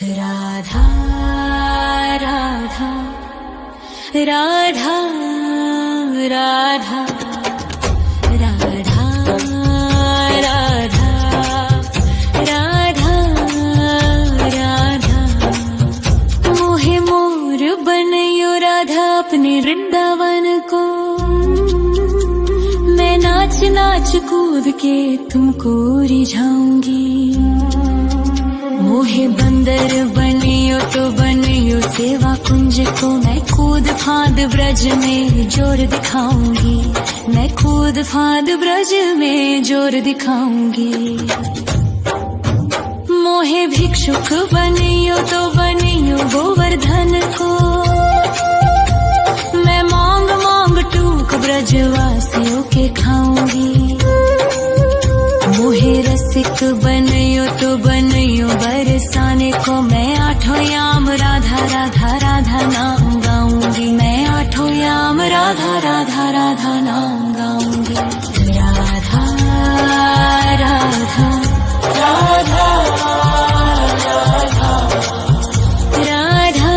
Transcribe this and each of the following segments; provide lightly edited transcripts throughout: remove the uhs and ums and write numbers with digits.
राधा राधा राधा राधा राधा राधा राधा राधा मोहे मोर बनयो राधा अपने वृंदावन को। मैं नाच नाच कूद के तुमको रिझाऊंगी। मोहे बंदर बनियो तो बनियो सेवा कुंज को। मैं कूद फांद ब्रज में जोर दिखाऊंगी। मैं कूद फांद ब्रज में जोर दिखाऊंगी। मोहे भिक्षुक बनियो तो बनियो गोवर्धन को। मैं मांग मांग टूक ब्रजवासियों के खाऊंगी। मोहे रसिक बनयो तो बनयो बरसाने को। मैं आठों याम राधा राधा राधा नाम गाऊंगी। मैं आठों याम राधा राधा राधा नाम गाऊंगी। राधा राधा राधा राधा राधा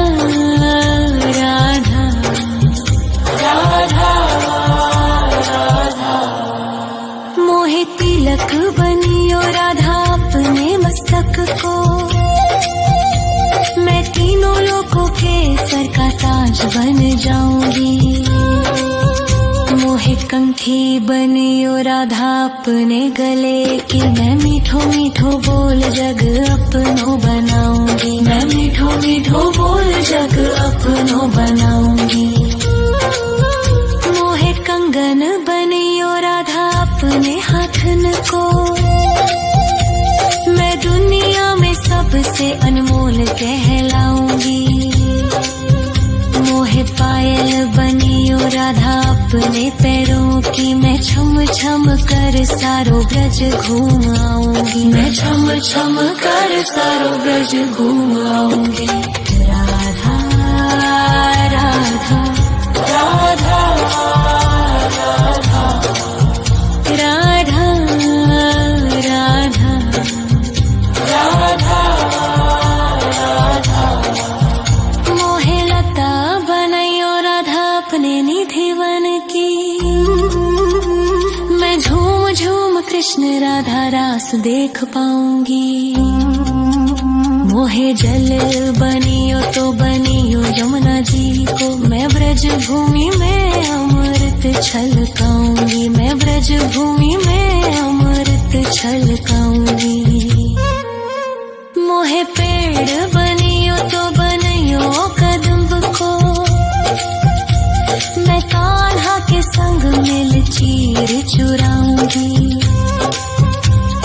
राधा राधा। मोहे तिलक बनियो राधा अपने मस्तक को। मैं तीनों लोगों के सर का ताज बन जाऊंगी। मोहे कंठी बनियो राधा अपने गले की। मैं मीठो मीठो बोल जग अपनो बनाऊंगी। मैं मीठो मीठो बोल जग अपनो बनाऊंगी। मोहे कंगन बनियो राधा अपने हाथन को। मैं दुनिया में सबसे अनमोल कहलाऊंगी। मोहे पायल बनियो राधा अपने पैरों की। मैं छम छम कर सारो ब्रज घूम आऊंगी। मैं छम छम कर सारो ब्रज घूम आऊंगी। राधा राधा राधा राधा राधा राधा राधा राधा। मोहे लता बनयो राधा अपने निधिवन की। मैं झूम झूम कृष्ण राधा रास देख पाऊंगी। मोहे जल बनियो तो बनियो यमुना जी को। मैं ब्रज भूमि में अमृत छलकाऊंगी। मैं ब्रज भूमि में अमृत छलकाऊंगी। मोहे पेड़ बनियो तो बनियो कदम्ब को। मैं कान्हा के संग मिल चीर चुराऊंगी।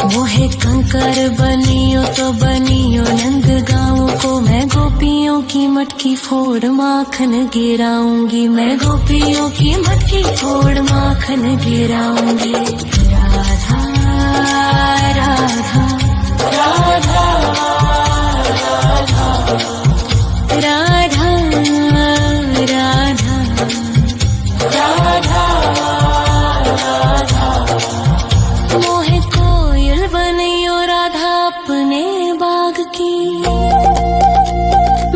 मोहे कंकर बनियो तो बनियो नंद गाँव को। मैं गोपियों की मटकी फोड़ माखन गिराऊंगी। मैं गोपियों की मटकी फोड़ माखन गिराऊंगी। राधा राधा राधा राधा राधा राधा राधा। मोहे कोयल बनियो राधा अपने बाग की।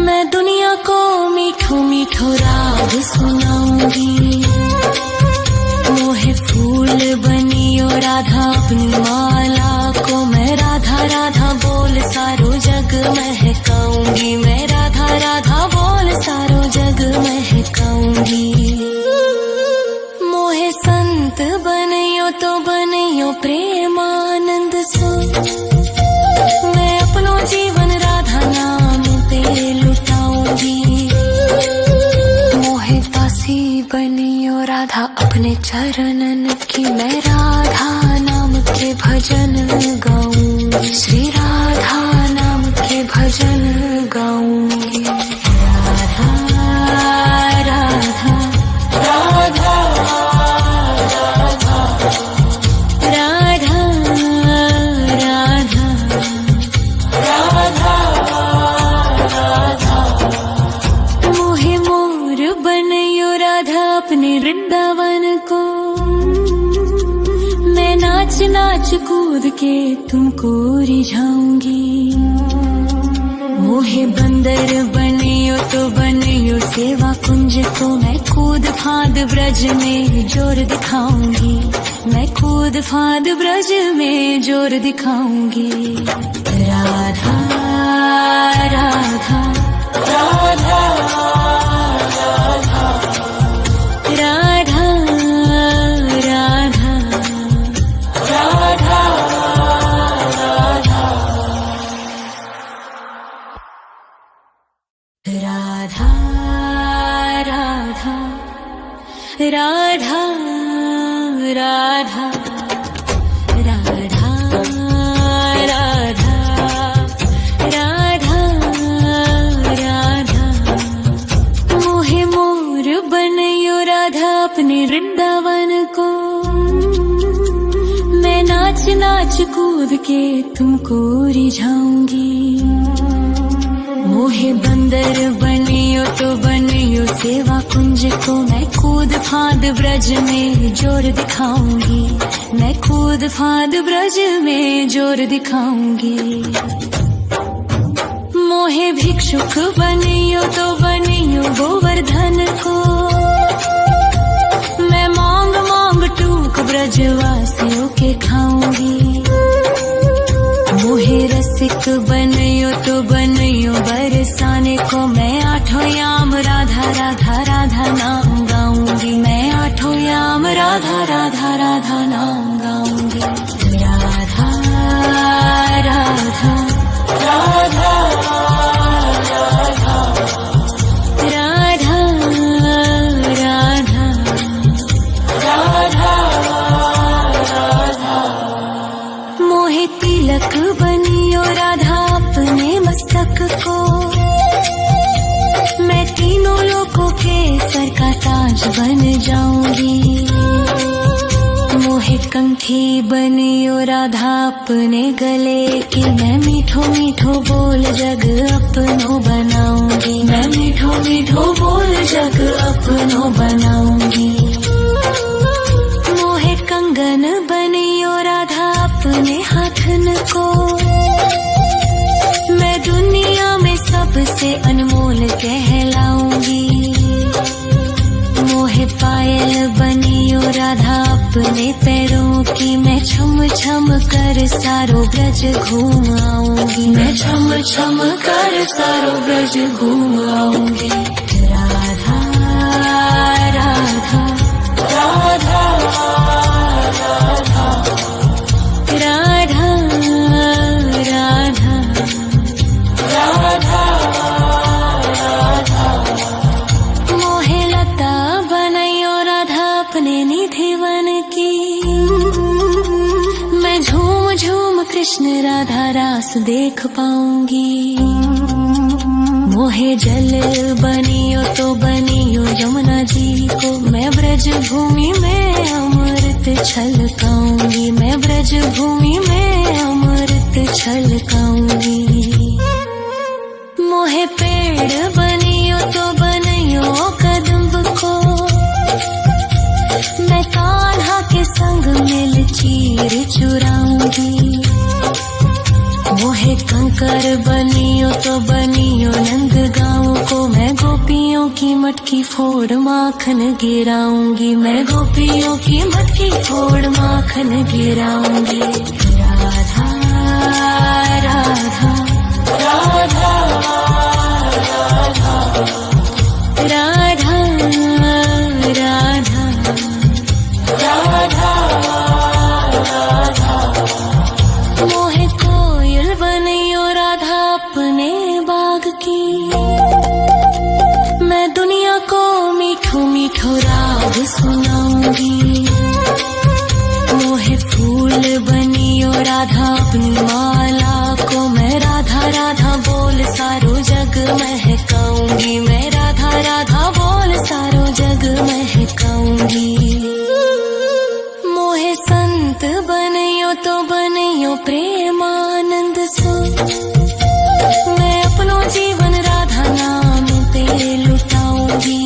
मैं दुनिया को मीठो मीठो राग सुनाऊंगी। मोहे फूल बनियो राधा अपनी माला को। मैं राधा राधा बोल सारो जग महकाऊंगी। मैं राधा राधा बोल सारो जग महकाऊंगी। मोहे संत बनियो तो बनियो प्रेमानंद सो। मैं अपनो जीवन राधा नाम पे लुटाऊंगी। मोहे दासी बनियो राधा अपने चरणन की। मैं राधा नाम के भजन गाऊंगी। श्री राधा नाम के भजन गाऊंगी। राधा राधा राधा राधा राधा राधा राधा। मोहे मोर बनयो राधा अपने वृंदावन को। मैं नाच नाच कूद के तुमको रिझाऊंगी। मोहे बंदर बनियो तो बनियो सेवा कुंज को मैं कूद फांद ब्रज में जोर दिखाऊंगी, मैं कूद फांद ब्रज में जोर दिखाऊंगी। राधा राधा राधा राधा राधा राधा राधा राधा राधा राधा राधा राधा राधा राधा राधा मोहे मोर बनयो राधा अपने वृंदावन को, मैं नाच नाच कूद के तुमको रिझाऊंगी। मोहे बंदर बनियो तो बनियो सेवा कुंज को मैं कूद फांद ब्रज में जोर दिखाऊंगी, मैं कूद फांद ब्रज में जोर दिखाऊंगी। मोहे भिक्षुक बनियो तो बनियो गोवर्धन को, मैं मांग मांग टूक ब्रजवासियों के खाऊंगी। मोहे रसिक बनियो तो बनियो बरसाने को, मैं आठों याम राधा राधा राधा नाम गाऊंगी, मैं आठों याम राधा राधा राधा नाम गाऊंगी। राधा राधा राधा राधा राधा राधा राधा राधा मोहे तिलक बनियो राधा अपने मस्तक को, मैं तीनों लोगों के सर का ताज बन जाऊंगी। मोहे कंठी बनियो राधा अपने गले की, मैं मीठो मीठो बोल जग अपनो बनाऊंगी, मैं मीठो मीठो बोल जग अपनो बनाऊंगी। मोहे कंगन बनियो राधा अपने हाथन को, मैं दुनिया में सबसे अनमोल कहलाऊंगी। मोहे पायल बनियो राधा अपने पैरों की, मैं छम छम कर सारो ब्रज घूम आऊंगी, मैं छम छम कर सारो ब्रज घूम आऊंगी। राधा राधा राधा राधा राधा राधा राधा राधा मोहे लता बनयो राधा अपने निधि वन की, मैं झूम झूम कृष्ण राधा रास देख पाऊंगी। मोहे जल बनियो तो बनियो यमुना जी को, मैं ब्रज भूमि में अमृत छलकाऊंगी, मैं ब्रज भूमि में अमृत छलकाऊंगी। मोहे पेड़ बनियो तो बनियो कदम्ब को, मैं कान्हा के संग मिल चीर चुराऊंगी। मोहे कंकर बनियो तो बनियो नंद गाँव को, मैं गोपियों की मटकी फोड़ माखन गिराऊंगी, मैं गोपियों की मटकी फोड़ माखन गिराऊंगी। राधा राधा राधा राधा राधा राधा राधा मोहे कोयल बनियो राधा अपने बाग की, मैं दुनिया को मीठो मीठो राग सुनाऊंगी। मोहे फूल बनियो राधा अपनी माला को, मैं राधा राधा बोल सारो जग महकाऊंगी, मैं राधा राधा बोल सारो जग महकाऊंगी। मोहे संत बनियो तो बनियो प्रेमानंद सो, मैं अपनो जीवन राधा नाम पे लुटाऊंगी।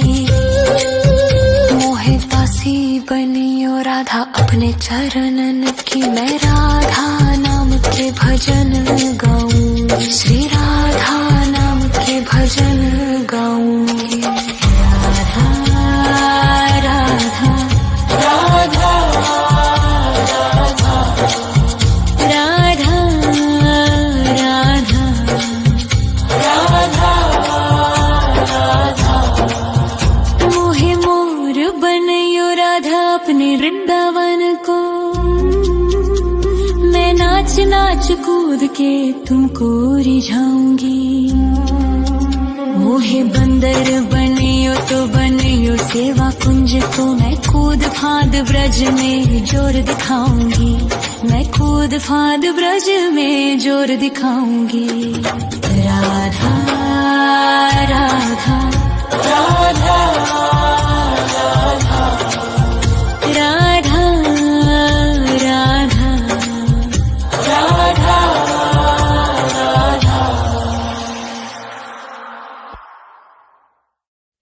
मोहे दासी बनियो राधा अपने चरणन की, मैं राधा नाम के भजन गाऊंगी, श्री राधा नाम नाच कूद के तुमको रिझाऊंगी। मोहे बंदर बनियो तो बनियो सेवा कुंज को, मैं कूद फांद ब्रज में जोर दिखाऊंगी। मैं कूद फांद ब्रज में जोर दिखाऊंगी। राधा राधा राधा राधा राधा राधा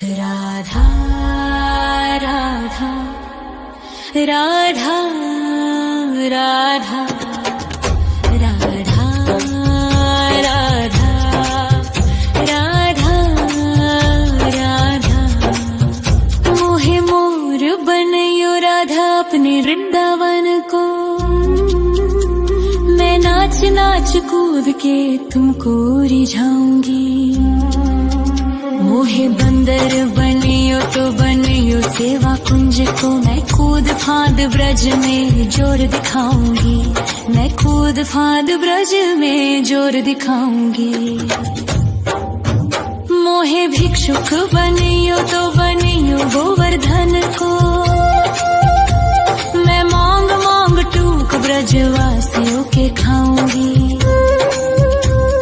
राधा राधा राधा राधा राधा राधा राधा राधा। मोहे मोर बनयो राधा अपने वृंदावन को, मैं नाच नाच कूद के तुमको रिझाऊंगी। मोहे बंदर बनियो तो बनियो सेवा कुंज को, मैं कूद फांद ब्रज में जोर दिखाऊंगी। मैं कूद फांद ब्रज में जोर दिखाऊंगी। मोहे भिक्षुक बनियो तो बनियो गोवर्धन को, मैं मांग मांग टूक ब्रजवासियों के खाऊंगी।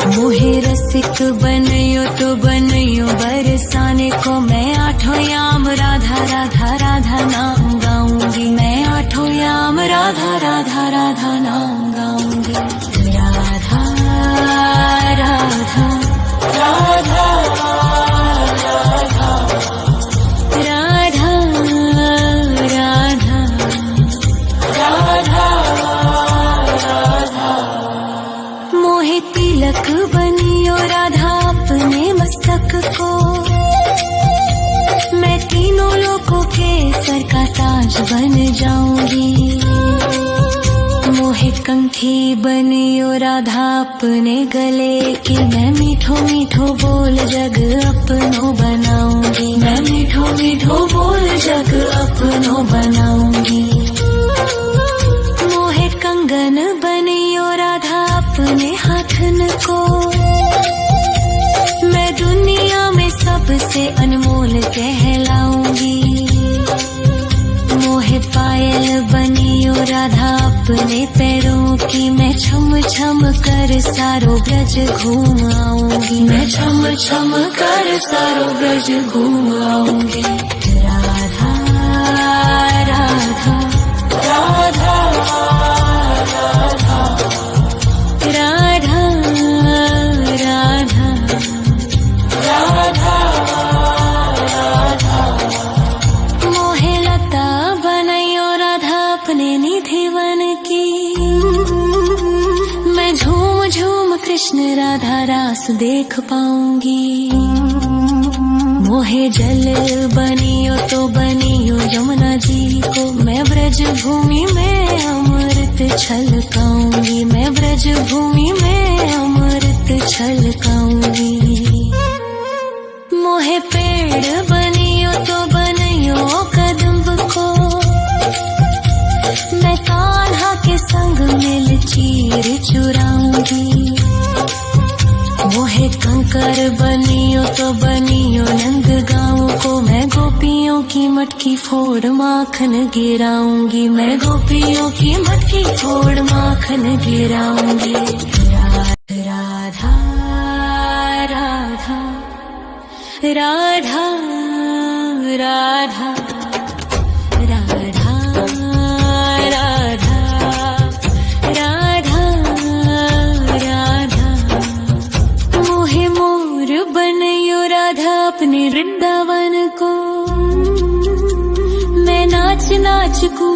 मोहे रसिक बनियो तो बनियो बरसाने को, मैं आठों याम राधा राधा राधा नाम गाऊंगी। मैं आठों याम राधा राधा राधा नाम गाऊंगी। राधा राधा राधा राधा राधा राधा राधा। मोहे तिलक बनियो राधा अपने मस्तक को, मैं तीनों लोगों के सर का ताज बन जाऊंगी। मोहे कंठी बनियो राधा अपने गले की, मैं मीठो मीठो बोल जग अपनो बनाऊंगी। मैं मीठो मीठो बोल जग अपनो बनाऊंगी। मोहे कंगन बनियो राधा अपने हाथन को, मैं दुनिया में सबसे अनमोल कहलाऊंगी। मोहे पायल बनियो राधा अपने पैरों की, मैं छम छम कर सारो ब्रज घूम आऊंगी। मैं छम छम कर सारो ब्रज घूम आऊंगी। राधा राधा राधा राधा राधा राधा राधा राधा। मोहे लता बनयो राधा अपने निधि वन की, मैं झूम झूम कृष्ण राधा रास देख पाऊंगी। मोहे जल बनियो तो बनियो यमुना जी को, मैं ब्रज भूमि में अमृत छलकाऊंगी। मैं ब्रज भूमि में अमृत छलकाऊंगी। मोहे पेड़ बनियो तो बनियो कदम्ब को, मैं कान्हा के संग मिल चीर चुराऊंगी। मोहे कंकर बनियो तो बनियो नंद गाँव को, मैं गोपियों की मटकी फोड़ माखन गिराऊंगी। मैं गोपियों की मटकी फोड़ माखन गिराऊंगी। राधा राधा राधा राधा राधा राधा राधा राधा। मोहे मोर बनयो राधा अपने वृंदावन को, मैं नाच नाच कूद